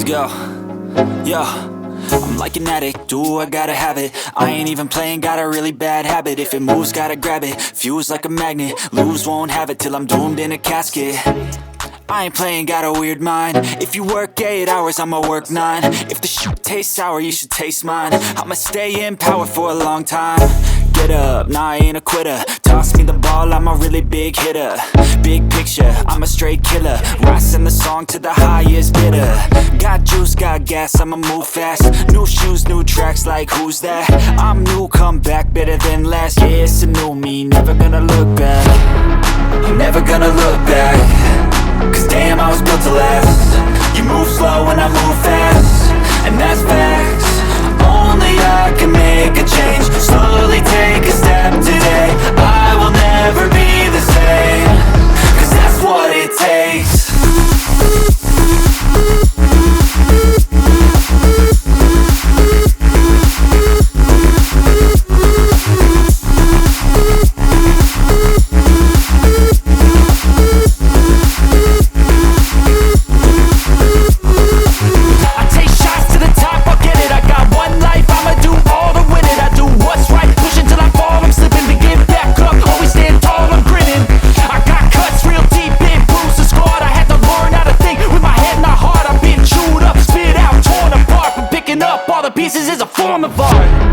Yo, yo, I'm like an addict, do I gotta have it. I ain't even playing, got a really bad habit. If it moves, gotta grab it, fuse like a magnet. Lose, won't have it till I'm doomed in a casket. I ain't playing, got a weird mind. If you work 8 hours, I'ma work 9. If the shit tastes sour, you should taste mine. I'ma stay in power for a long time. Get up, nah, I ain't a quitter. Toss me the ball, I'm a really big hitter. Big picture, I'm a straight killer. Rising the song to the highest bidder. Got juice, got gas, I'ma move fast. New shoes, new tracks, like who's that? I'm new, come back, better than last. Yeah, it's a new me, never gonna look back. I'm never gonna look back. Cause damn, I was built to last. You move slow and I move fast, and that's facts. Only I can make a change. Slowly take a step today. I will never be the same. Cause that's what it takes. Pieces is a form of art.